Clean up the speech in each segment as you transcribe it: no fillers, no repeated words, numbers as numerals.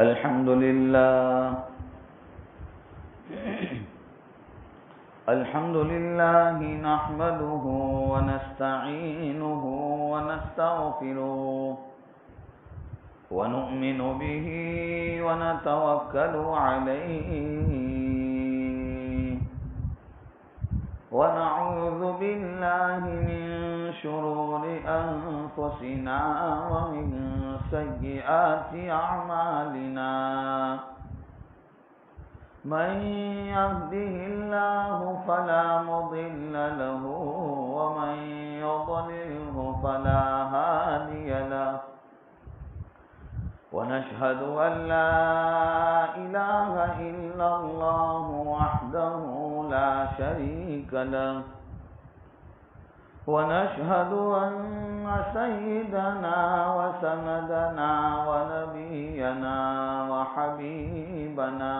الحمد لله الحمد لله نحمده ونستعينه ونستغفره ونؤمن به ونتوكل عليه ونعوذ بالله من شرور أنفسنا ومن سيئات أعمالنا من يهده الله فلا مضل له ومن يضلله فلا هادي له ونشهد أن لا إله إلا الله وحده لا شريك له ونشهد أن سيدنا وسندنا ونبينا وحبيبنا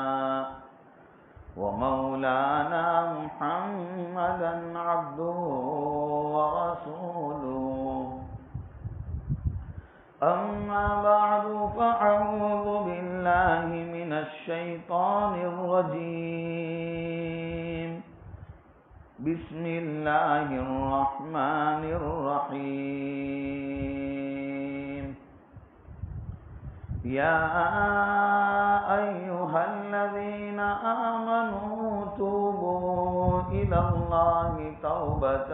ومولانا محمدا عبده ورسوله أما بعد فأعوذ بالله من الشيطان الرجيم بسم الله الرحمن الرحيم يا أيها الذين آمنوا توبوا إلى الله توبة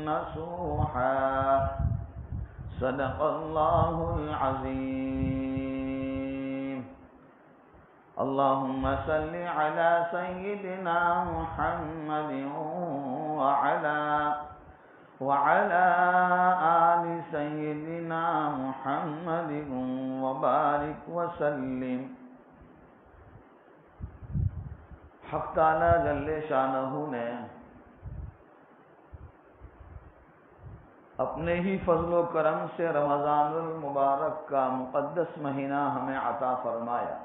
نصوحا صدق الله العظيم اللهم صل على سيدنا محمد وعلى آل سيدنا محمد وبارك وسلم. حق تعالی جل شانہ نے اپنے ہی فضل و کرم سے رمضان المبارک کا مقدس مہینہ ہمیں عطا فرمایا.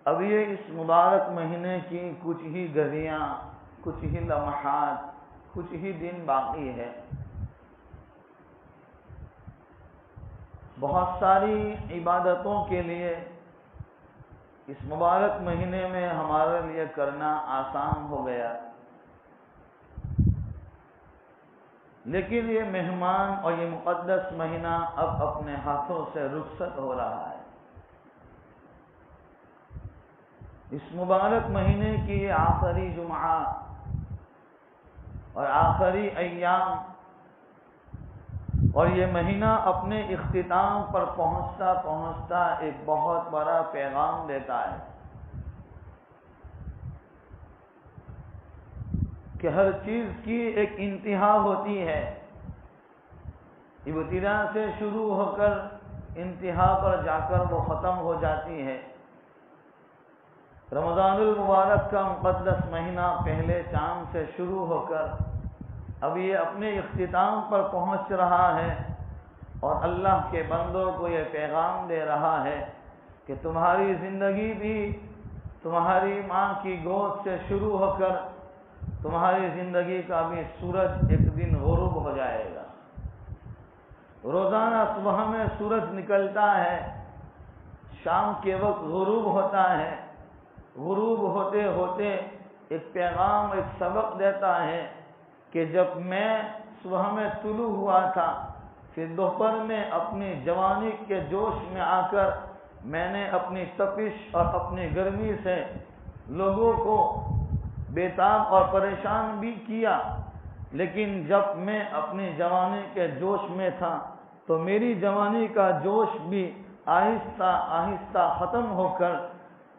اب یہ اس مبارک مہینے کی کچھ ہی گھڑیاں، کچھ ہی لمحات، کچھ ہی دن باقی ہے. بہت ساری عبادتوں کے لیے اس مبارک مہینے میں ہمارے لیے کرنا آسان ہو گیا، لیکن یہ مہمان اور یہ مقدس مہینہ اب اپنے ہاتھوں سے رخصت ہو رہا ہے. اس مبارک مہینے کی یہ آخری جمعہ اور آخری ایام اور یہ مہینہ اپنے اختتام پر پہنچتا ایک بہت بڑا پیغام دیتا ہے کہ ہر چیز کی ایک انتہا ہوتی ہے. ابتدا سے شروع ہو کر انتہا پر جا کر وہ ختم ہو جاتی ہے. رمضان المبارک کا مقدس مہینہ پہلے چاند سے شروع ہو کر اب یہ اپنے اختتام پر پہنچ رہا ہے اور اللہ کے بندوں کو یہ پیغام دے رہا ہے کہ تمہاری زندگی بھی تمہاری ماں کی گود سے شروع ہو کر تمہاری زندگی کا بھی سورج ایک دن غروب ہو جائے گا. روزانہ صبح میں سورج نکلتا ہے، شام کے وقت غروب ہوتا ہے. غروب ہوتے ہوتے ایک پیغام، ایک سبق دیتا ہے کہ جب میں صبح میں طلوع ہوا تھا، پھر دوپہر میں اپنی جوانی کے جوش میں آ کر میں نے اپنی تپش اور اپنی گرمی سے لوگوں کو بےتاب اور پریشان بھی کیا، لیکن جب میں اپنی جوانی کے جوش میں تھا تو میری جوانی کا جوش بھی آہستہ آہستہ ختم ہو کر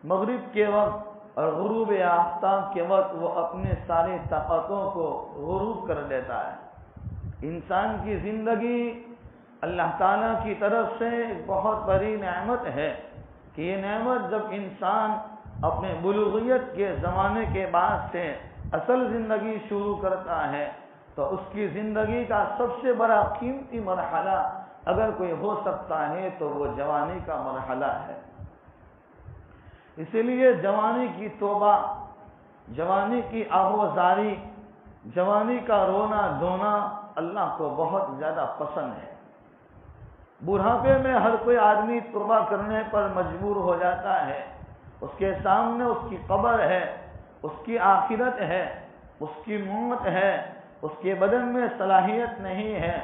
مغرب کے وقت اور غروب آفتاب کے وقت وہ اپنے ساری طاقتوں کو غروب کر دیتا ہے. انسان کی زندگی اللہ تعالیٰ کی طرف سے ایک بہت بڑی نعمت ہے کہ یہ نعمت جب انسان اپنے بلوغیت کے زمانے کے بعد سے اصل زندگی شروع کرتا ہے تو اس کی زندگی کا سب سے بڑا قیمتی مرحلہ اگر کوئی ہو سکتا ہے تو وہ جوانی کا مرحلہ ہے. اسی لیے جوانی کی توبہ، جوانی کی آہوازاری، جوانی کا رونا دھونا اللہ کو بہت زیادہ پسند ہے. بڑھاپے میں ہر کوئی آدمی توبہ کرنے پر مجبور ہو جاتا ہے. اس کے سامنے اس کی قبر ہے، اس کی آخرت ہے، اس کی موت ہے، اس کے بدن میں صلاحیت نہیں ہے،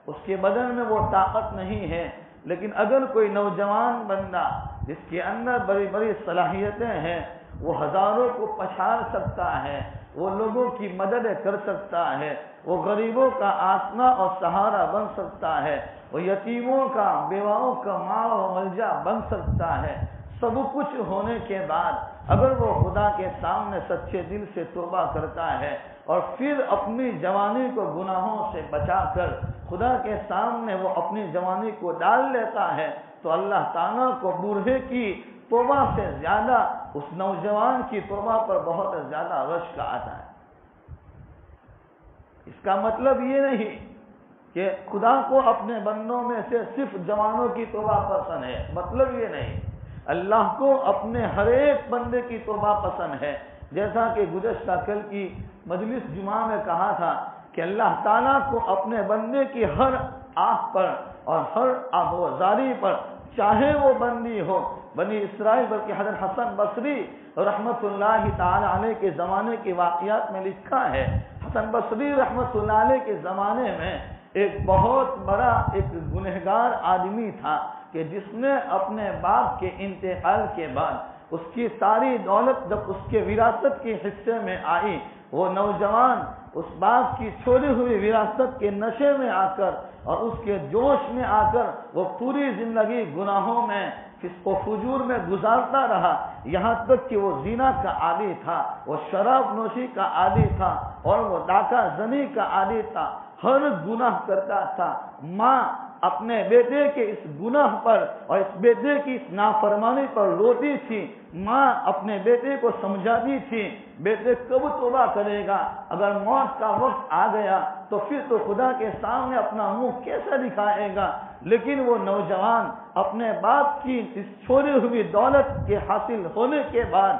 اس کے بدن میں وہ طاقت نہیں ہے. لیکن اگر کوئی نوجوان بندہ جس کے اندر بڑی بڑی صلاحیتیں ہیں، وہ ہزاروں کو پچھاڑ سکتا ہے، وہ لوگوں کی مدد کر سکتا ہے، وہ غریبوں کا آسنا اور سہارا بن سکتا ہے، وہ یتیموں کا، بیواؤں کا ماں و ملجا بن سکتا ہے. سب کچھ ہونے کے بعد اگر وہ خدا کے سامنے سچے دل سے توبہ کرتا ہے اور پھر اپنی جوانی کو گناہوں سے بچا کر خدا کے سامنے وہ اپنی جوانی کو ڈال لیتا ہے، تو اللہ تعالیٰ کو بوڑھے کی توبہ سے زیادہ اس نوجوان کی توبہ پر بہت زیادہ رشک آتا ہے. اس کا مطلب یہ نہیں کہ خدا کو اپنے بندوں میں سے صرف جوانوں کی توبہ پسند ہے، مطلب یہ نہیں. اللہ کو اپنے ہر ایک بندے کی توبہ پسند ہے. جیسا کہ گزشتہ کل کی مجلس جمعہ میں کہا تھا کہ اللہ تعالیٰ کو اپنے بندے کی ہر آنکھ پر اور ہر آبوزاری پر، چاہے وہ بندی ہو بنی اسرائیل، بلکہ حضرت حسن بصری رحمت اللہ تعالی علیہ کے زمانے کے واقعات میں لکھا ہے. حسن بصری رحمت اللہ علیہ کے زمانے میں ایک بہت بڑا ایک گنہگار آدمی تھا کہ جس نے اپنے باپ کے انتقال کے بعد اس کی ساری دولت جب اس کے وراثت کے حصے میں آئی، وہ نوجوان اس باپ کی چھوڑی ہوئی وراثت کے نشے میں آ کر اور اس کے جوش میں آ کر وہ پوری زندگی گناہوں میں، فسق و فجور میں گزارتا رہا. یہاں تک کہ وہ زنا کا عادی تھا، وہ شراب نوشی کا عادی تھا اور وہ ڈاکہ زنی کا عادی تھا. ہر گناہ کرتا تھا. ماں اپنے بیٹے کے اس گناہ پر اور اس بیٹے کی اس نافرمانی پر روتی تھی. ماں اپنے بیٹے کو سمجھاتی تھی، بیٹے کب توبہ کرے گا؟ اگر موت کا وقت آ گیا تو پھر تو خدا کے سامنے اپنا منہ کیسے دکھائے گا؟ لیکن وہ نوجوان اپنے باپ کی اس چھوڑی ہوئی دولت کے حاصل ہونے کے بعد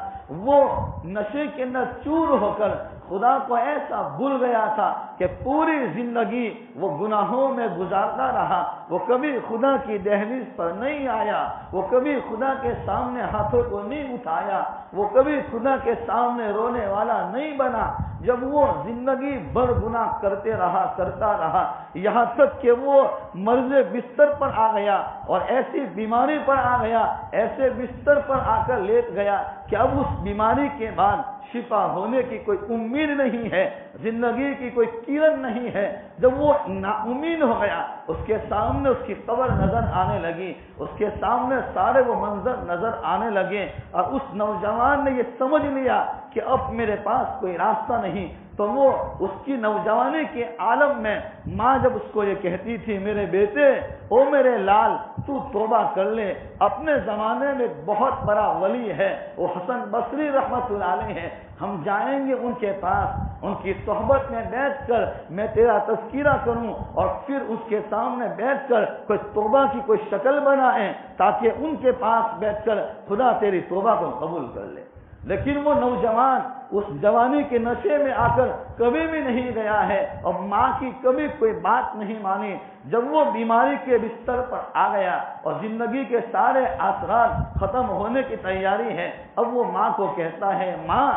وہ نشے کے اندر چور ہو کر خدا کو ایسا بھول گیا تھا کہ پوری زندگی وہ گناہوں میں گزارتا رہا. وہ کبھی خدا کی دہلیز پر نہیں آیا، وہ کبھی خدا کے سامنے ہاتھوں کو نہیں اٹھایا، وہ کبھی خدا کے سامنے رونے والا نہیں بنا. جب وہ زندگی بھر گناہ کرتا رہا یہاں تک کہ وہ مرض بستر پر آ گیا اور ایسی بیماری پر آ گیا، ایسے بستر پر آ کر لیٹ گیا کہ اب اس بیماری کے بعد شفا ہونے کی کوئی امید نہیں ہے، زندگی کی کوئی کرن نہیں ہے. جب وہ نا امید ہو گیا، اس کے سامنے اس کی قبر نظر آنے لگی، اس کے سامنے سارے وہ منظر نظر آنے لگے اور اس نوجوان نے یہ سمجھ لیا کہ اب میرے پاس کوئی راستہ نہیں. تو وہ اس کی نوجوانی کے عالم میں ماں جب اس کو یہ کہتی تھی، میرے بیٹے، او میرے لال، تو توبہ کر لے. اپنے زمانے میں بہت بڑا ولی ہے، وہ حسن بصری رحمت اللہ علیہ ہے، ہم جائیں گے ان کے پاس، ان کی صحبت میں بیٹھ کر میں تیرا تذکرہ کروں اور پھر اس کے سامنے بیٹھ کر کوئی توبہ کی کوئی شکل بنائیں تاکہ ان کے پاس بیٹھ کر خدا تیری توبہ کو قبول کر لے. لیکن وہ نوجوان اس جوانی کے نشے میں آ کر کبھی بھی نہیں گیا ہے اور ماں کی کبھی کوئی بات نہیں مانی. جب وہ بیماری کے بستر پر آ گیا اور زندگی کے سارے اثرات ختم ہونے کی تیاری ہے، اب وہ ماں کو کہتا ہے، ماں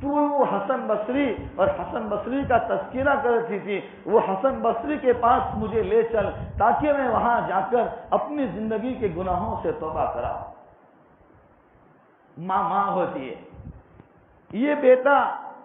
تو حسن بصری اور حسن بصری کا تذکرہ کرتی تھی، وہ حسن بصری کے پاس مجھے لے چل تاکہ میں وہاں جا کر اپنی زندگی کے گناہوں سے توبہ کراؤں. ماں ہوتی ہے. یہ بیٹا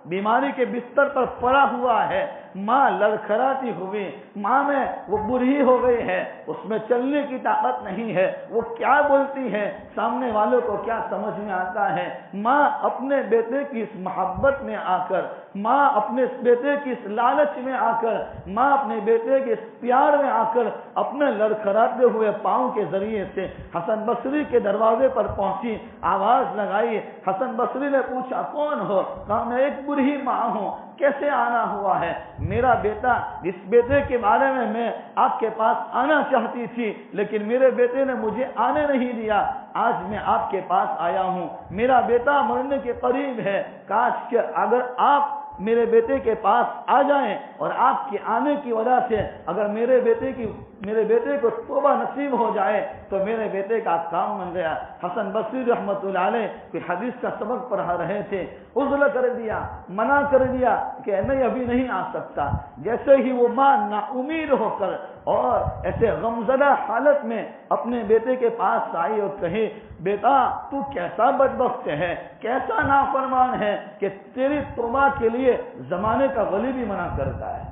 بیماری کے بستر پر پڑا ہوا ہے، ماں لڑکھڑاتی ہوئی، ماں میں وہ بوڑھی ہو گئی ہے، اس میں چلنے کی طاقت نہیں ہے، وہ کیا بولتی ہے سامنے والوں کو کیا سمجھ میں آتا ہے. ماں اپنے بیٹے کی اس محبت میں آ کر، ماں اپنے بیٹے کی اس لالچ میں آ کر، ماں اپنے بیٹے کے اس پیار میں آ کر اپنے لڑکھڑاتے ہوئے پاؤں کے ذریعے سے حسن بصری کے دروازے پر پہنچی، آواز لگائی. حسن بصری نے پوچھا، کون ہو؟ کہا، میں ایک بوڑھی ماں ہوں. کیسے آنا ہوا ہے؟ میرا بیٹا، جس بیٹے کے بارے میں آپ کے پاس آنا چاہتی تھی لیکن میرے بیٹے نے مجھے آنے نہیں دیا، آج میں آپ کے پاس آیا ہوں. میرا بیٹا مرنے کے قریب ہے، کاش کہ اگر آپ میرے بیٹے کے پاس آ جائیں، اور آپ کے آنے کی وجہ سے اگر میرے بیٹے کو توبہ نصیب ہو جائے تو میرے بیٹے کا کام بن گیا۔ حسن بصری رحمۃ اللہ علیہ کوئی حدیث کا سبق پڑھا رہے تھے، عذر کر دیا، منع کر دیا کہ نہیں ابھی نہیں آ سکتا۔ جیسے ہی وہ ماں نا امید ہو کر اور ایسے غمزدہ حالت میں اپنے بیٹے کے پاس آئی اور کہے بیٹا تو کیسا بدبخت ہے، کیسا نافرمان ہے کہ تیری توبہ کے لیے زمانے کا ولی بھی منع کرتا ہے۔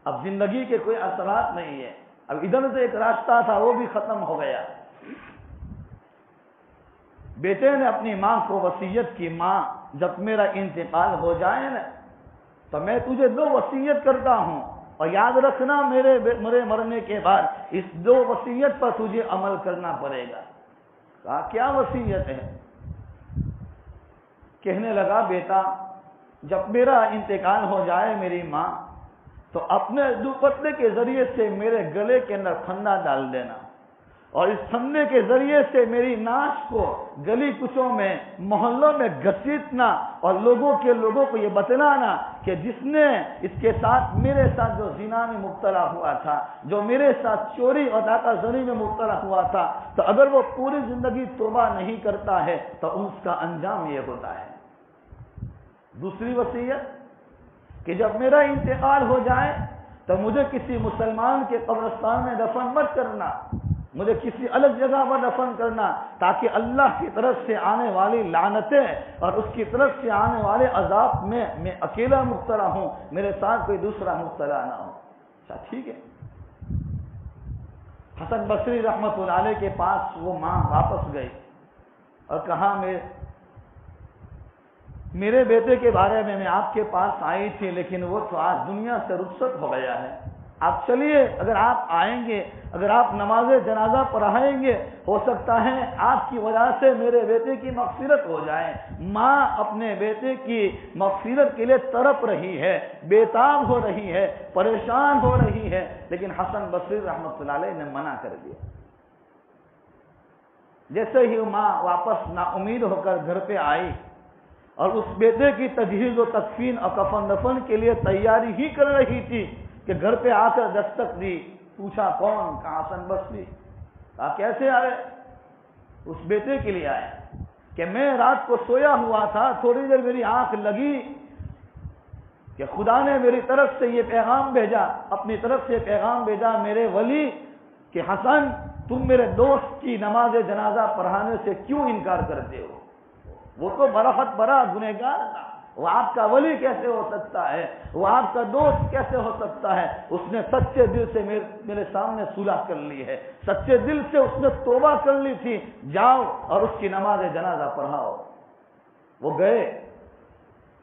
اب زندگی کے کوئی اثرات نہیں ہے، اب ادھر سے ایک راستہ تھا وہ بھی ختم ہو گیا۔ بیٹے نے اپنی ماں کو وصیت کی، ماں جب میرا انتقال ہو جائے نا تو میں تجھے 2 وصیت کرتا ہوں، اور یاد رکھنا میرے مرنے کے بعد اس 2 وصیت پر تجھے عمل کرنا پڑے گا۔ کہا کیا وصیت ہے؟ کہنے لگا بیٹا جب میرا انتقال ہو جائے میری ماں تو اپنے دوپٹے کے ذریعے سے میرے گلے کے اندر پھندا ڈال دینا، اور اس پھندے کے ذریعے سے میری ناش کو گلی کوچوں میں محلوں میں گھسیٹنا، اور لوگوں کو یہ بتلانا کہ جس نے اس کے ساتھ میرے ساتھ جو زنا میں مبتلا ہوا تھا، جو میرے ساتھ چوری اور داغا زنی میں مبتلا ہوا تھا، تو اگر وہ پوری زندگی توبہ نہیں کرتا ہے تو اس کا انجام یہ ہوتا ہے۔ دوسری وصیت کہ جب میرا انتقال ہو جائے تو مجھے کسی مسلمان کے قبرستان میں دفن مت کرنا، مجھے کسی الگ جگہ پر دفن کرنا، تاکہ اللہ کی طرف سے آنے والی لعنتیں اور اس کی طرف سے آنے والے عذاب میں اکیلا مبتلا ہوں، میرے ساتھ کوئی دوسرا مبتلا نہ ہو۔ اچھا ٹھیک ہے۔ حسن بصری رحمۃ اللہ علیہ کے پاس وہ ماں واپس گئی اور کہا میرے بیٹے کے بارے میں آپ کے پاس آئی تھی، لیکن وہ تو آج دنیا سے رخصت ہو گیا ہے، آپ چلیے، اگر آپ آئیں گے، اگر آپ نماز جنازہ پڑھائیں گے، ہو سکتا ہے آپ کی وجہ سے میرے بیٹے کی مغفرت ہو جائے۔ ماں اپنے بیٹے کی مغفرت کے لیے تڑپ رہی ہے، بےتاب ہو رہی ہے، پریشان ہو رہی ہے، لیکن حسن بصری رحمۃ اللہ علیہ نے منع کر دیا۔ جیسے ہی ماں واپس نا امید ہو کر گھر پہ آئی اور اس بیٹے کی تجہیز و تکفین اور کفن دفن کے لیے تیاری ہی کر رہی تھی کہ گھر پہ آ کر دستک دی، پوچھا کون؟ کہا حسن بصری۔ کہا کیسے آئے؟ اس بیٹے کے لیے آئے کہ میں رات کو سویا ہوا تھا، تھوڑی دیر میری آنکھ لگی کہ خدا نے میری طرف سے یہ پیغام بھیجا، اپنی طرف سے پیغام بھیجا میرے ولی کہ حسن تم میرے دوست کی نماز جنازہ پڑھانے سے کیوں انکار کرتے ہو؟ وہ تو برحق برا گنہگار تھا، وہ آپ کا ولی کیسے ہو سکتا ہے، وہ آپ کا دوست کیسے ہو سکتا ہے؟ اس نے سچے دل سے میرے سامنے صلح کر لی ہے، سچے دل سے اس نے توبہ کر لی تھی، جاؤ اور اس کی نماز جنازہ پڑھاؤ۔ وہ گئے،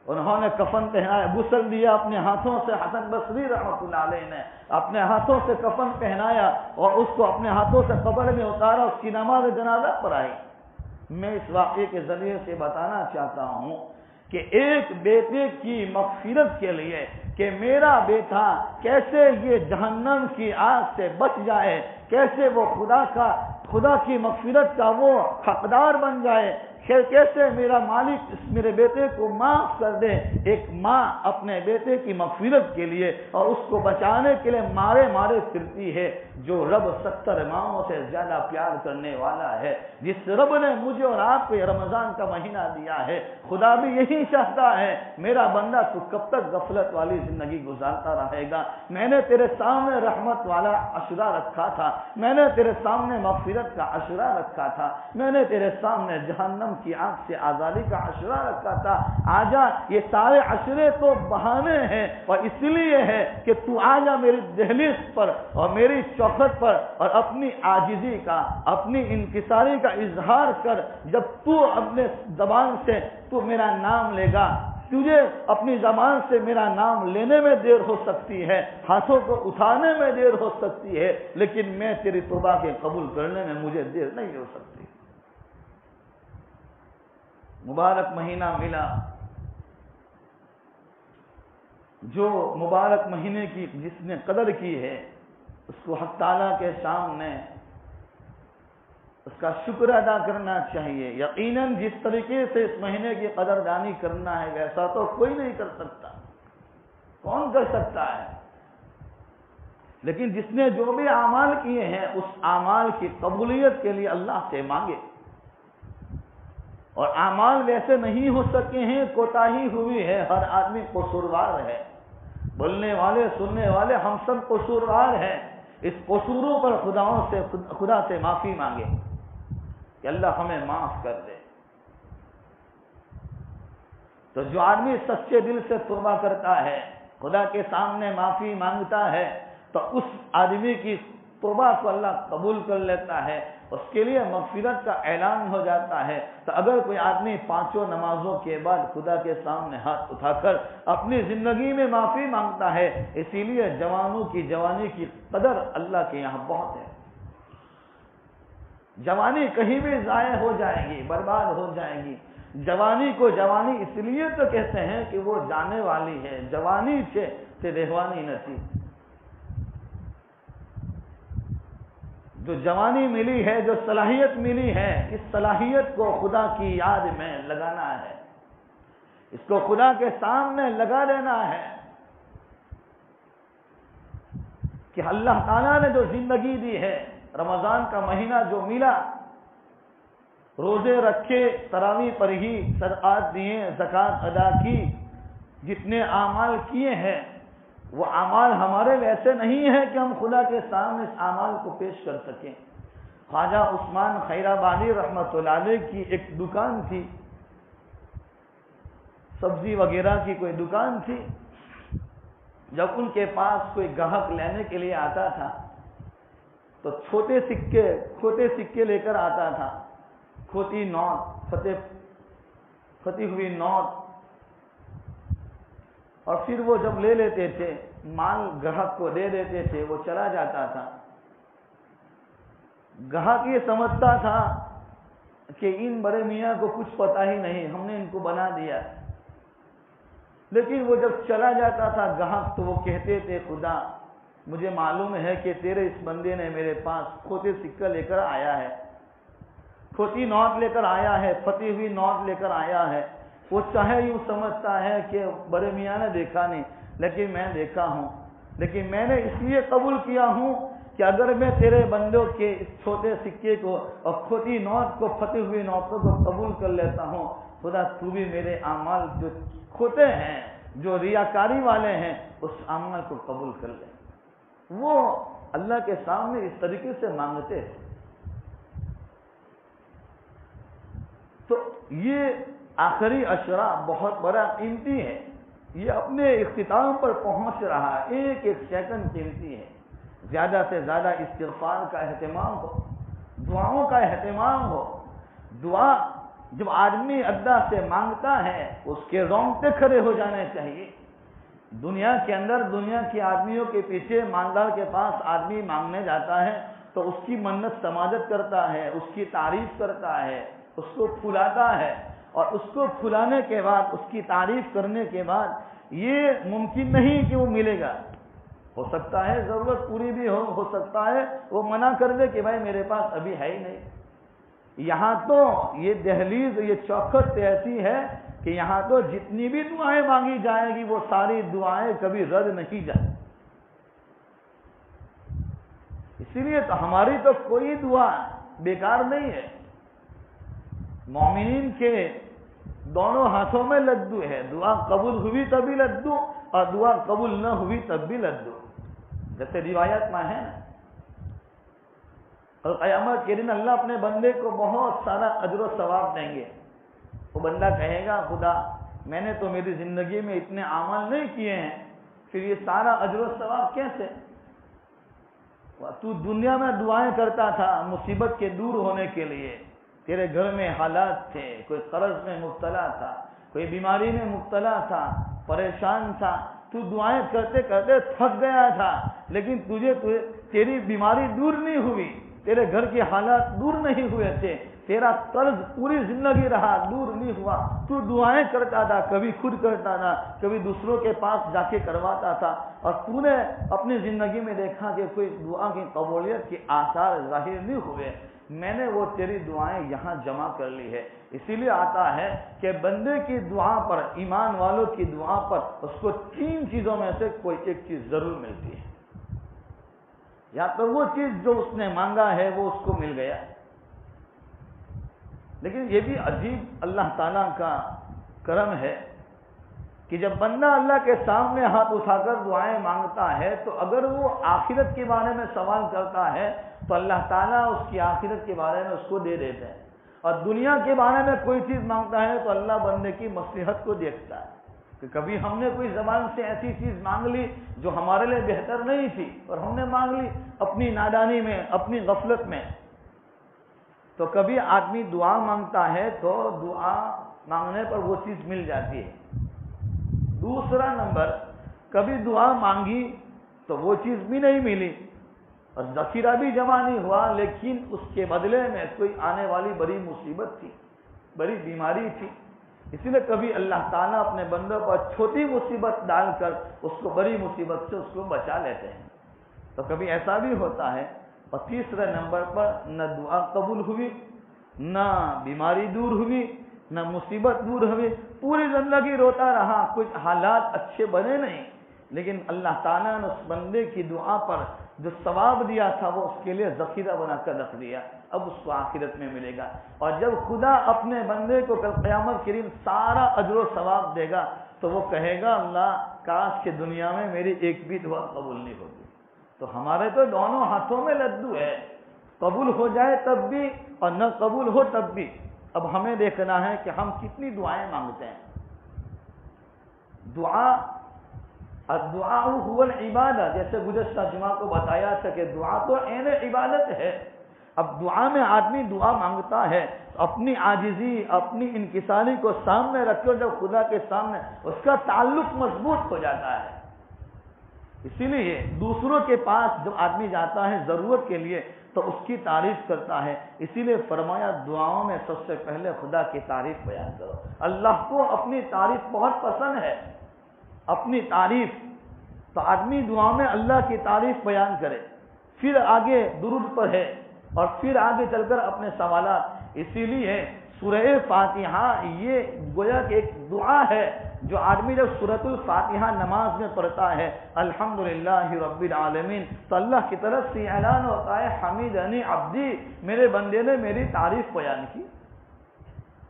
انہوں نے کفن پہنایا، غسل دیا اپنے ہاتھوں سے، حسن بصری رحمۃ اللہ علیہ نے اپنے ہاتھوں سے کفن پہنایا اور اس کو اپنے ہاتھوں سے قبر میں اتارا، اس کی نماز جنازہ پڑھائی۔ میں اس واقعے کے ذریعے سے بتانا چاہتا ہوں کہ ایک بیٹے کی مغفرت کے لیے کہ میرا بیٹا کیسے یہ جہنم کی آگ سے بچ جائے، کیسے وہ خدا کی مغفرت کا وہ حقدار بن جائے، کیسے میرا مالک میرے بیٹے کو معاف کر دے، ایک ماں اپنے بیٹے کی مغفرت کے لیے اور اس کو بچانے کے لیے مارے پھرتی ہے۔ جو رب 70 ماہوں سے زیادہ پیار کرنے والا ہے، جس رب نے مجھے اور آپ کو یہ رمضان کا مہینہ دیا ہے، خدا بھی یہی چاہتا ہے میرا بندہ تو کب تک غفلت والی زندگی گزارتا رہے گا؟ میں نے تیرے سامنے رحمت والا عشرہ رکھا تھا، میں نے تیرے سامنے مغفرت کا عشرہ رکھا تھا، میں نے تیرے سامنے جہنم کی آگ سے آزادی کا عشرہ رکھا تھا۔ آجا، یہ سارے عشرے تو بہانے ہیں، اور اس لیے ہے کہ تو آجا میری دہلیز پر اور میری چوکھٹ پر اور اپنی عاجزی کا، اپنی انکساری کا اظہار کر۔ جب تو اپنے زبان سے تو میرا نام لے گا، تجھے اپنی زبان سے میرا نام لینے میں دیر ہو سکتی ہے، ہاتھوں کو اٹھانے میں دیر ہو سکتی ہے، لیکن میں تیری توبہ کے قبول کرنے میں مجھے دیر نہیں ہو سکتی۔ مبارک مہینہ ملا، جو مبارک مہینے کی جس نے قدر کی ہے اس کو حق تعالیٰ کے سامنے اس کا شکر ادا کرنا چاہیے. یقیناً جس طریقے سے اس مہینے کی قدردانی کرنا ہے ویسا تو کوئی نہیں کر سکتا. کون کر سکتا ہے؟ لیکن جس نے جو بھی اعمال کیے ہیں اس اعمال کی قبولیت کے لیے اللہ سے مانگے. اور اعمال ویسے نہیں ہو سکے ہیں، کوتاہی ہوئی ہے، ہر آدمی قصوروار ہے. بولنے والے سننے والے ہم سب قصوروار ہیں. اس قصوروں پر خدا سے معافی مانگے کہ اللہ ہمیں معاف کر دے. تو جو آدمی سچے دل سے توبہ کرتا ہے، خدا کے سامنے معافی مانگتا ہے، تو اس آدمی کی توبہ کو اللہ قبول کر لیتا ہے، اس کے لیے مغفرت کا اعلان ہو جاتا ہے. تو اگر کوئی آدمی 5 نمازوں کے بعد خدا کے سامنے ہاتھ اٹھا کر اپنی زندگی میں معافی مانگتا ہے، اسی لیے جوانوں کی جوانی کی قدر اللہ کے یہاں بہت ہے. جوانی کہیں بھی ضائع ہو جائے گی، برباد ہو جائے گی. جوانی کو جوانی اس لیے تو کہتے ہیں کہ وہ جانے والی ہے. جوانی سے رہوانی نتی. جو جوانی ملی ہے، جو صلاحیت ملی ہے، اس صلاحیت کو خدا کی یاد میں لگانا ہے، اس کو خدا کے سامنے لگا دینا ہے کہ اللہ تعالیٰ نے جو زندگی دی ہے، رمضان کا مہینہ جو ملا، روزے رکھے، تراویح پڑھی، صدقات دیے، زکوٰۃ ادا کی، جتنے اعمال کیے ہیں وہ اعمال ہمارے ویسے نہیں ہیں کہ ہم خدا کے سامنے اس اعمال کو پیش کر سکیں. خواجہ عثمان خیرآبادی رحمۃ اللہ علیہ کی ایک دکان تھی، سبزی وغیرہ کی کوئی دکان تھی. جب ان کے پاس کوئی گاہک لینے کے لیے آتا تھا تو چھوٹے سکے لے کر آتا تھا. کھوتی نوٹ، پھٹی ہوئی نوٹ. اور پھر وہ جب لے لیتے تھے، مال گاہک کو دے دیتے تھے، وہ چلا جاتا تھا. گاہک یہ سمجھتا تھا کہ ان بڑے میاں کو کچھ پتہ ہی نہیں، ہم نے ان کو بنا دیا. لیکن وہ جب چلا جاتا تھا گاہک تو وہ کہتے تھے، خدا مجھے معلوم ہے کہ تیرے اس بندے نے میرے پاس کھوتے سکہ لے کر آیا ہے، کھوتی نوٹ لے کر آیا ہے، پھٹی ہوئی نوٹ لے کر آیا ہے. وہ چاہے یوں سمجھتا ہے کہ بڑے میاں نے دیکھا نہیں، لیکن میں دیکھا ہوں. لیکن میں نے اس لیے قبول کیا ہوں کہ اگر میں تیرے بندوں کے اس چھوٹے سکے کو اور کھوتی نوٹ کو، پھٹی ہوئی نوٹوں کو قبول کر لیتا ہوں، خدا تو بھی میرے اعمال جو کھوتے ہیں، جو ریاکاری والے ہیں، اس اعمال کو قبول کر لے. وہ اللہ کے سامنے اس طریقے سے مانگتے ہیں. تو یہ آخری عشرہ بہت بڑا قیمتی ہے. یہ اپنے اختتام پر پہنچ رہا ہے. ایک ایک سیکنڈ قیمتی ہے. زیادہ سے زیادہ استغفار کا اہتمام ہو، دعاؤں کا اہتمام ہو. دعا جب آدمی اللہ سے مانگتا ہے اس کے رونگٹے کھڑے ہو جانے چاہیے. دنیا کے اندر، دنیا کے آدمیوں کے پیچھے، مالدار کے پاس آدمی مانگنے جاتا ہے تو اس کی منت سماجت کرتا ہے، اس کی تعریف کرتا ہے، اس کو پھلاتا ہے. اور اس کو پھلانے کے بعد، اس کی تعریف کرنے کے بعد یہ ممکن نہیں کہ وہ ملے گا. ہو سکتا ہے ضرورت پوری بھی ہو سکتا ہے وہ منع کر دے کہ بھائی میرے پاس ابھی ہے ہی نہیں. یہاں تو یہ دہلیز، یہ چوکھٹ ایسی ہے کہ یہاں تو جتنی بھی دعائیں مانگی جائیں گی وہ ساری دعائیں کبھی رد نہیں جائیں. اسی لیے تو ہماری تو کوئی دعا بیکار نہیں ہے. مومنین کے دونوں ہاتھوں میں لڈو ہے. دعا قبول ہوئی تب بھی لڈو، اور دعا قبول نہ ہوئی تب بھی لڈو. جیسے روایت میں ہے. اور قیامت کے دن اللہ اپنے بندے کو بہت سارا اجر و ثواب دیں گے. وہ بندہ کہے گا، خدا میں نے تو میری زندگی میں اتنے اعمال نہیں کیے ہیں، پھر یہ سارا اجر و ثواب کیسے؟ تو دنیا میں دعائیں کرتا تھا مصیبت کے دور ہونے کے لیے. تیرے گھر میں حالات تھے، کوئی قرض میں مبتلا تھا، کوئی بیماری میں مبتلا تھا، پریشان تھا. تو دعائیں کرتے کرتے تھک گیا تھا، لیکن تیری بیماری دور نہیں ہوئی، تیرے گھر کے حالات دور نہیں ہوئے تھے، تیرا قرض پوری زندگی رہا، دور نہیں ہوا. تو دعائیں کرتا تھا، کبھی خود کرتا تھا، کبھی دوسروں کے پاس جا کے کرواتا تھا. اور تو نے اپنی زندگی میں دیکھا کہ کوئی دعا کی قبولیت کے آثار ظاہر نہیں ہوئے. میں نے وہ تیری دعائیں یہاں جمع کر لی ہے. اسی لیے آتا ہے کہ بندے کی دعا پر، ایمان والوں کی دعا پر اس کو 3 چیزوں میں سے کوئی ایک چیز ضرور ملتی ہے. یا تو وہ چیز جو اس نے مانگا ہے وہ اس کو مل گیا. لیکن یہ بھی عجیب اللہ تعالیٰ کا کرم ہے کہ جب بندہ اللہ کے سامنے ہاتھ اٹھا کر دعائیں مانگتا ہے تو اگر وہ آخرت کے بارے میں سوال کرتا ہے تو اللہ تعالیٰ اس کی آخرت کے بارے میں اس کو دے دیتے ہیں، اور دنیا کے بارے میں کوئی چیز مانگتا ہے تو اللہ بندے کی مصلحت کو دیکھتا ہے کہ کبھی ہم نے کوئی زبان سے ایسی چیز مانگ لی جو ہمارے لیے بہتر نہیں تھی اور ہم نے مانگ لی اپنی نادانی میں، اپنی غفلت میں. تو کبھی آدمی دعا مانگتا ہے تو دعا مانگنے پر وہ چیز مل جاتی ہے. دوسرا نمبر، کبھی دعا مانگی تو وہ چیز بھی نہیں ملی اور ذخیرہ بھی جمع نہیں ہوا، لیکن اس کے بدلے میں کوئی آنے والی بڑی مصیبت تھی، بڑی بیماری تھی. اسی لیے کبھی اللہ تعالیٰ اپنے بندوں پر چھوٹی مصیبت ڈال کر اس کو بڑی مصیبت سے اس کو بچا لیتے ہیں. تو کبھی ایسا بھی ہوتا ہے. اور تیسرے نمبر پر نہ دعا قبول ہوئی، نہ بیماری دور ہوئی، نہ مصیبت دور ہوئی، پوری زندگی روتا رہا، کچھ حالات اچھے بنے نہیں، لیکن اللہ تعالیٰ نے اس بندے کی دعا پر جو ثواب دیا تھا وہ اس کے لیے ذخیرہ بنا کر رکھ دیا. اب اس کو آخرت میں ملے گا. اور جب خدا اپنے بندے کو کل قیامت کے دن سارا اجر و ثواب دے گا تو وہ کہے گا اللہ کاش کہ دنیا میں میری ایک بھی دعا قبول نہیں ہوتی. تو ہمارے تو دونوں ہاتھوں میں لڈو ہے، قبول ہو جائے تب بھی اور نہ قبول ہو تب بھی. اب ہمیں دیکھنا ہے کہ ہم کتنی دعائیں مانگتے ہیں. الدعاء هو العبادہ، جیسے گزشتہ جمعہ کو بتایا تھا کہ دعا تو عین عبادت ہے. اب دعا میں آدمی دعا مانگتا ہے اپنی عاجزی، اپنی انکساری کو سامنے رکھ کر جب خدا کے سامنے اس کا تعلق مضبوط ہو جاتا ہے. اسی لیے دوسروں کے پاس جب آدمی جاتا ہے ضرورت کے لیے تو اس کی تعریف کرتا ہے. اسی لیے فرمایا دعاؤں میں سب سے پہلے خدا کی تعریف بیان کرو. اللہ کو اپنی تعریف بہت پسند ہے، اپنی تعریف. تو آدمی دعا میں اللہ کی تعریف بیان کرے، پھر آگے درود پڑھے اور پھر آگے چل کر اپنے سوالات. اسی لیے سورہ فاتحہ یہ گویا کہ ایک دعا ہے جو آدمی جب سورۃ الفاتحہ نماز میں پڑھتا ہے الحمدللہ رب العالمین تو اللہ کی طرف سے اعلان ہوتا ہے حمیدنی عبدی، میرے بندے نے میری تعریف بیان کی،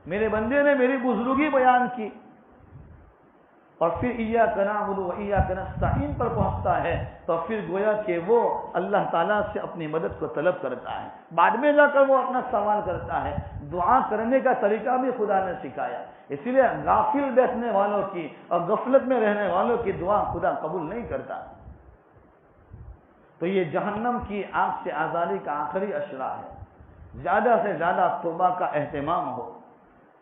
میرے بندے نے میری بزرگی بیان کی. اور پھر ایاک نعبد و ایاک نستعین پر پہنچتا ہے تو پھر گویا کہ وہ اللہ تعالیٰ سے اپنی مدد کو طلب کرتا ہے. بعد میں جا کر وہ اپنا سوال کرتا ہے. دعا کرنے کا طریقہ بھی خدا نے سکھایا. اسی لیے غافل بیٹھنے والوں کی اور غفلت میں رہنے والوں کی دعا خدا قبول نہیں کرتا. تو یہ جہنم کی آگ سے آزادی کا آخری اشرا ہے. زیادہ سے زیادہ توبہ کا اہتمام ہو.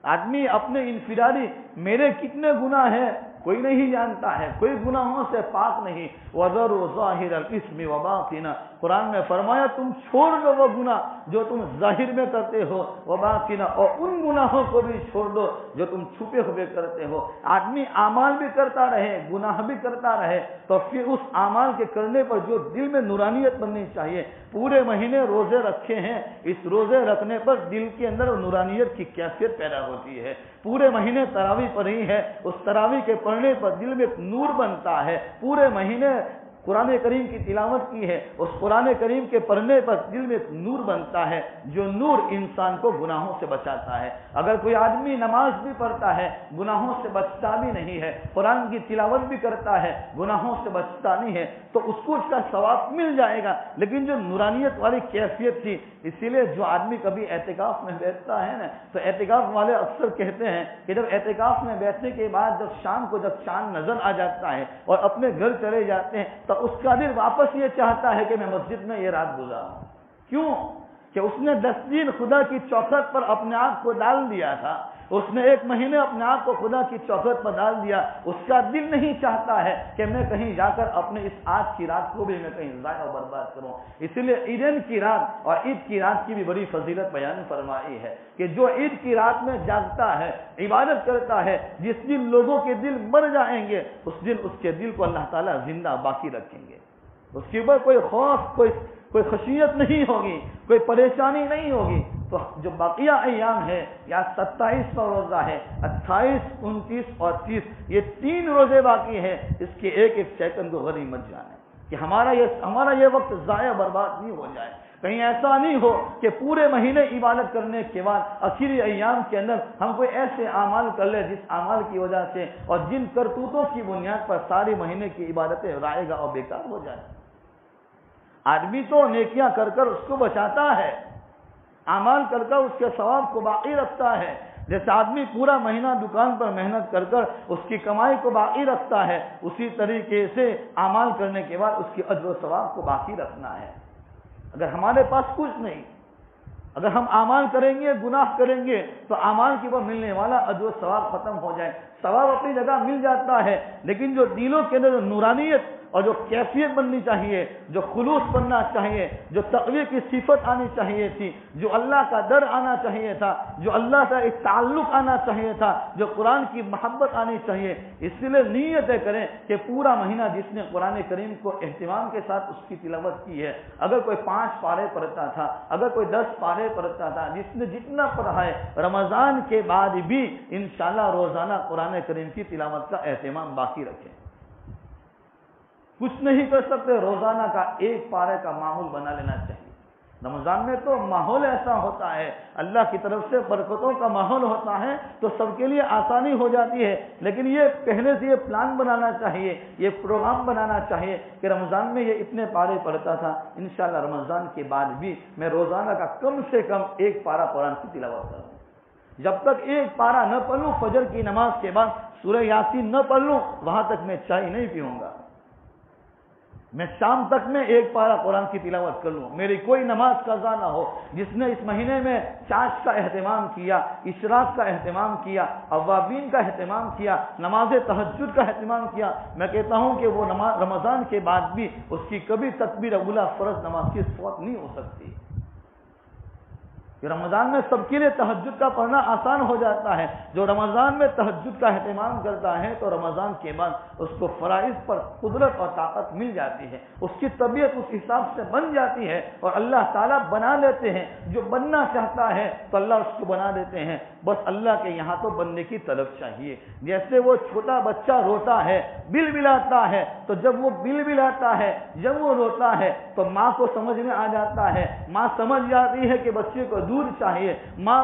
آدمی اپنے انفرادی میرے کتنے گناہ ہیں کوئی نہیں جانتا ہے، کوئی گناہوں سے پاک نہیں. وَذَرُوا ظَاهِرَ الْإِثْمِ وَبَاطِنَهُ، قرآن میں فرمایا تم چھوڑ دو وہ گناہ جو تم ظاہر میں کرتے ہو، وَبَاطِنَهُ، اور ان گناہوں کو بھی چھوڑ دو جو تم چھپے ہوئے کرتے ہو. آدمی اعمال بھی کرتا رہے، گناہ بھی کرتا رہے تو پھر اس اعمال کے کرنے پر جو دل میں نورانیت بننی چاہیے. پورے مہینے روزے رکھے ہیں، اس روزے رکھنے پر دل کے اندر نورانیت کی کیفیت پیدا ہوتی ہے. پورے مہینے تراویح پڑھی ہے، اس تراویح کے پڑھنے پر دل میں ایک نور بنتا ہے. پورے مہینے قرآن کریم کی تلاوت کی ہے، اس قرآن کریم کے پڑھنے پر دل میں ایک نور بنتا ہے جو نور انسان کو گناہوں سے بچاتا ہے. اگر کوئی آدمی نماز بھی پڑھتا ہے گناہوں سے بچتا بھی نہیں ہے، قرآن کی تلاوت بھی کرتا ہے گناہوں سے بچتا نہیں ہے تو اس کو اس کا ثواب مل جائے گا. لیکن جو نورانیت والی کیفیت تھی، اسی لیے جو آدمی کبھی اعتکاف میں بیٹھتا ہے نا تو اعتکاف والے اکثر کہتے ہیں کہ جب اعتکاف میں بیٹھنے کے بعد جب شام کو جب چاند نظر آ جاتا ہے اور اپنے گھر چلے جاتے ہیں تو اس کا دل واپس یہ چاہتا ہے کہ میں مسجد میں یہ رات گزاروں. کیوں؟ کہ اس نے 10 دن خدا کی چوکھٹ پر اپنے آپ کو ڈال دیا تھا، اس نے 1 مہینے اپنے آپ کو خدا کی چوکھٹ پر ڈال دیا. اس کا دل نہیں چاہتا ہے کہ میں کہیں جا کر اپنے اس آج کی رات کو بھی میں کہیں ضائع و برباد کروں. اسی لیے عیدین کی رات اور عید کی رات کی بھی بڑی فضیلت بیان فرمائی ہے کہ جو عید کی رات میں جاگتا ہے، عبادت کرتا ہے، جس دن لوگوں کے دل مر جائیں گے اس دن اس کے دل کو اللہ تعالیٰ زندہ باقی رکھیں گے. اس کے اوپر کوئی خوف، کوئی خشیت نہیں ہوگی، کوئی پریشانی نہیں ہوگی. تو جو بقیہ ایام ہے یا 27 کا روزہ ہے, 28, 29 اور 30, یہ 3 روزے باقی ہیں. اس کے ایک ایک سیکنڈ کو غنیمت جانے کہ ہمارا یہ وقت ضائع برباد نہیں ہو جائے. کہیں ایسا نہیں ہو کہ پورے مہینے عبادت کرنے کے بعد آخری ایام کے اندر ہم کوئی ایسے اعمال کر لیں جس اعمال کی وجہ سے اور جن کرتوتوں کی بنیاد پر سارے مہینے کی عبادتیں رائے گا اور بیکار ہو جائے. آدمی تو نیکیاں کر کر اس کو بچاتا ہے, اعمال کر کر اس کے ثواب کو باقی رکھتا ہے. جیسے آدمی پورا مہینہ دکان پر محنت کر کر اس کی کمائی کو باقی رکھتا ہے, اسی طریقے سے اعمال کرنے کے بعد اس کی اجر و ثواب کو باقی رکھنا ہے. اگر ہمارے پاس کچھ نہیں, اگر ہم اعمال کریں گے, گناہ کریں گے, تو اعمال کے بعد ملنے والا اجر و ثواب ختم ہو جائے. ثواب اپنی جگہ مل جاتا ہے, لیکن جو دلوں کے اندر جو نورانیت اور جو کیفیت بننی چاہیے, جو خلوص بننا چاہیے, جو تقوی کی صفت آنی چاہیے تھی, جو اللہ کا ڈر آنا چاہیے تھا, جو اللہ کا ایک تعلق آنا چاہیے تھا, جو قرآن کی محبت آنی چاہیے. اس لیے نیتیں کریں کہ پورا مہینہ جس نے قرآن کریم کو اہتمام کے ساتھ اس کی تلاوت کی ہے, اگر کوئی 5 پارے پڑھتا تھا, اگر کوئی 10 پارے پڑھتا تھا, جس نے جتنا پڑھا ہے, رمضان کے بعد بھی انشاءاللہ روزانہ قرآن کریم کی تلاوت کا اہتمام باقی رکھیں. کچھ نہیں کر سکتے, روزانہ کا 1 پارے کا ماحول بنا لینا چاہیے. رمضان میں تو ماحول ایسا ہوتا ہے, اللہ کی طرف سے برکتوں کا ماحول ہوتا ہے, تو سب کے لیے آسانی ہو جاتی ہے. لیکن یہ پہلے سے یہ پلان بنانا چاہیے, یہ پروگرام بنانا چاہیے کہ رمضان میں یہ اتنے پارے پڑھتا تھا, انشاءاللہ رمضان کے بعد بھی میں روزانہ کا کم سے کم 1 پارا قرآن کی تلاوت کروں. جب تک 1 پارا نہ پڑھ لوں, فجر کی نماز کے بعد سورہ یاسین نہ پڑھ لوں, وہاں تک میں چائے نہیں پیوں گا. میں شام تک میں 1 پارا قرآن کی تلاوت کر لوں. میری کوئی نماز قضا نہ ہو. جس نے اس مہینے میں چاش کا اہتمام کیا, اشراق کا اہتمام کیا, اوابین کا اہتمام کیا, نماز تہجد کا اہتمام کیا, میں کہتا ہوں کہ وہ نماز رمضان کے بعد بھی اس کی کبھی تکبیر اولا فرض نماز کی فوت نہیں ہو سکتی. رمضان میں سب کے لیے تہجد کا پڑھنا آسان ہو جاتا ہے. جو رمضان میں تہجد کا اہتمام کرتا ہے تو رمضان کے بعد اس کو فرائض پر قدرت اور طاقت مل جاتی ہے, اس کی طبیعت اس حساب سے بن جاتی ہے, اور اللہ تعالیٰ بنا لیتے ہیں. جو بننا چاہتا ہے تو اللہ اس کو بنا دیتے ہیں. بس اللہ کے یہاں تو بننے کی طلب چاہیے. جیسے وہ چھوٹا بچہ روتا ہے, بل بلاتا ہے, تو جب وہ بل بلاتا ہے, جب وہ روتا ہے, تو ماں کو سمجھ میں آ جاتا ہے. ماں سمجھ جاتی ہے کہ بچے کو دودھ چاہیے. ماں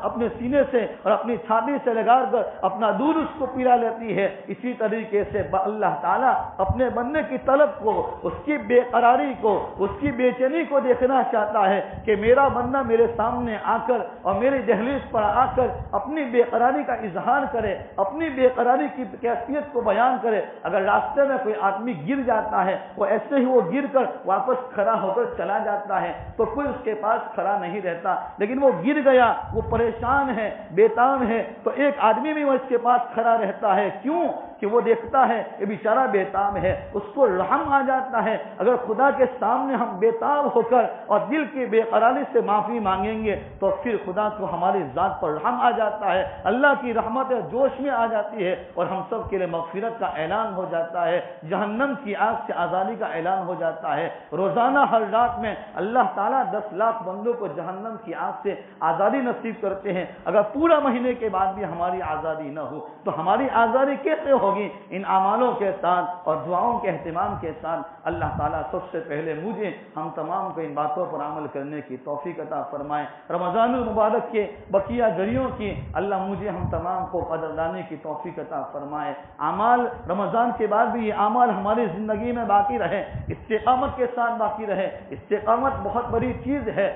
اپنے سینے سے اور اپنی چھاتی سے لگا کر اپنا دودھ اس کو پلا لیتی ہے. اسی طریقے سے اللہ تعالیٰ اپنے بندے کی طلب کو, اس کی بے قراری کو, اس کی بے چینی کو دیکھنا چاہتا ہے کہ میرا بندہ میرے سامنے آ کر اور میری دہلیز پر آ کر اپنی بے قراری کا اظہار کرے, اپنی بے قراری کی کیفیت کو بیان کرے. اگر راستے میں کوئی آدمی گر جاتا ہے, وہ ایسے ہی وہ گر کر واپس کھڑا ہو کر چلا جاتا ہے, تو کوئی اس کے پاس کھڑا نہیں رہتا. لیکن وہ گر گیا, وہ پریشان ہے, بیتاب ہے, تو ایک آدمی بھی وہ اس کے پاس کھڑا رہتا ہے. کیوں کہ وہ دیکھتا ہے یہ بیچارہ بیتاب ہے, اس کو رحم آ جاتا ہے. اگر خدا کے سامنے ہم بیتاب ہو کر اور دل کی بے قراری سے معافی مانگیں گے تو پھر خدا کو ہماری ذات پر رحم آ جاتا ہے, اللہ کی رحمت جوش میں آ جاتی ہے, اور ہم سب کے لیے مغفرت کا اعلان ہو جاتا ہے, جہنم کی آگ سے آزادی کا اعلان ہو جاتا ہے. روزانہ ہر رات میں اللہ تعالیٰ 10 لاکھ بندوں کو جہنم کی آگ سے آزادی نصیب کرتے ہیں. اگر پورا مہینے کے بعد بھی ہماری آزادی نہ ہو تو ہماری آزادی کیسے ہوگی؟ ان اعمالوں کے ساتھ اور دعاؤں کے اہتمام کے ساتھ. اللہ تعالیٰ سب سے پہلے مجھے ہم تمام کو ان باتوں پر عمل کرنے کی توفیق عطا فرمائے. رمضان المبارک کے بقیہ گھڑیوں کی اللہ مجھے ہم تمام کو قدردانی کی توفیق عطا فرمائے. اعمال رمضان کے بعد بھی یہ اعمال ہماری زندگی میں باقی رہے, استقامت کے ساتھ باقی رہے. استقامت بہت بڑی چیز ہے,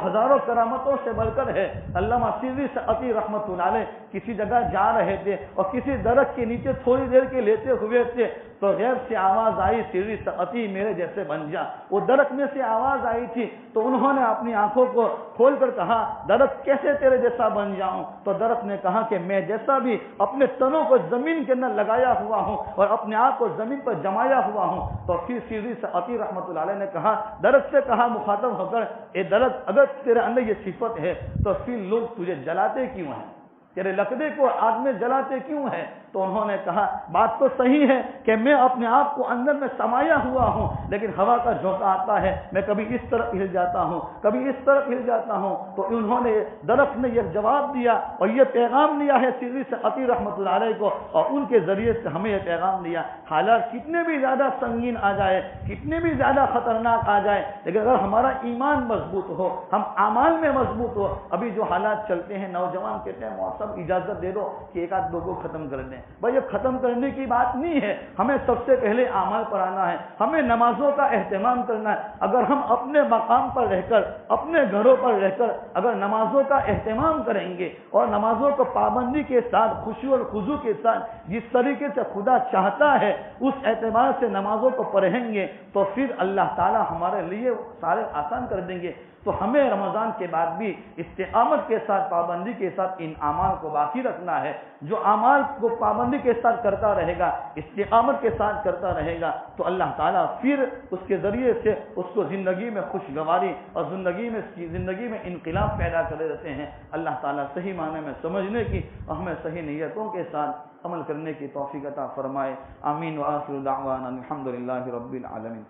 ہزاروں کرامتوں سے بڑھ کر ہے. علامہ سیدی سعدی رحمۃ اللہ علیہ کسی جگہ جا رہے تھے اور کسی درخت کے نیچے تھوڑی دیر کے لیتے ہوئے تھے, تو غیب سے آواز آئی, سیدی سعدی میرے جیسے بن جا. وہ درخت میں سے آواز آئی تھی, تو انہوں نے اپنی آنکھوں کو کھول کر کہا درخت کیسے تیرے جیسا بن جاؤں؟ تو درخت نے کہا کہ میں جیسا بھی اپنے تنوں کو زمین کے اندر لگایا ہوا ہوں اور اپنے آپ کو زمین پر جمایا ہوا ہوں. تو پھر سیدی سعدی رحمۃ اللہ علیہ نے کہا, درخت سے کہا مخاطب ہو کر, اے درخت اگر تیرے اندر یہ صفت ہے تو پھر لوگ تجھے جلاتے کیوں ہیں؟ تیرے لقدے کو آگ میں جلاتے کیوں ہیں؟ تو انہوں نے کہا بات تو صحیح ہے کہ میں اپنے آپ کو اندر میں سمایا ہوا ہوں، لیکن ہوا کا جھونکا آتا ہے، میں کبھی اس طرف ہل جاتا ہوں، کبھی اس طرف ہل جاتا ہوں۔ تو انہوں نے درخت نے یہ جواب دیا اور یہ پیغام لیا ہے سری سے عطی رحمۃ اللہ علیہ کو، اور ان کے ذریعے سے ہمیں یہ پیغام دیا، حالات کتنے بھی زیادہ سنگین آ جائے، کتنے بھی زیادہ خطرناک آ جائے، لیکن اگر ہمارا ایمان مضبوط ہو، ہم اعمال میں مضبوط ہو، ابھی جو حالات چلتے ہیں نوجوان کہتے ہیں موسم اجازت دے دو کہ ایک آدھ دو کو ختم کر دیں، بھائی یہ ختم کرنے کی بات نہیں ہے، ہمیں سب سے پہلے اعمال پر آنا ہے، ہمیں نمازوں کا اہتمام کرنا ہے۔ اگر ہم اپنے مقام پر رہ کر، اپنے گھروں پر رہ کر اگر نمازوں کا اہتمام کریں گے اور نمازوں کو پابندی کے ساتھ، خشوع اور خضوع کے ساتھ جس طریقے سے خدا چاہتا ہے اس اعتبار سے نمازوں کو پڑھیں گے تو پھر اللہ تعالی ہمارے لیے سارے آسان کر دیں گے۔ تو ہمیں رمضان کے بعد بھی استقامت کے ساتھ، پابندی کے ساتھ ان اعمال کو باقی رکھنا ہے۔ جو اعمال کو پابندی کے ساتھ کرتا رہے گا، استقامت کے ساتھ کرتا رہے گا، تو اللہ تعالیٰ پھر اس کے ذریعے سے اس کو زندگی میں خوشگواری اور زندگی میں انقلاب پیدا کر دیتے ہیں۔ اللہ تعالیٰ صحیح معنی میں سمجھنے کی اور ہمیں صحیح نیتوں کے ساتھ عمل کرنے کی توفیق عطا فرمائے۔ آمین وآخر دعوانا الحمدللہ رب العالمین۔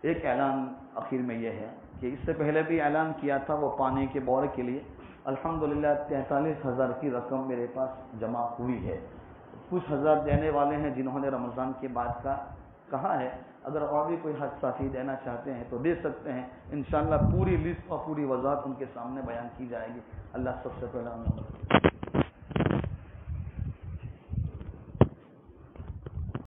ایک اعلان آخر میں یہ ہے کہ اس سے پہلے بھی اعلان کیا تھا وہ پانی کے بور کے لیے، الحمدللہ 43,000 کی رقم میرے پاس جمع ہوئی ہے۔ کچھ ہزار دینے والے ہیں جنہوں نے رمضان کے بعد کا کہا ہے، اگر اور بھی کوئی حج ساتھی دینا چاہتے ہیں تو دے سکتے ہیں، انشاءاللہ پوری لسٹ اور پوری وضاحت ان کے سامنے بیان کی جائے گی۔ اللہ سب سے پہلا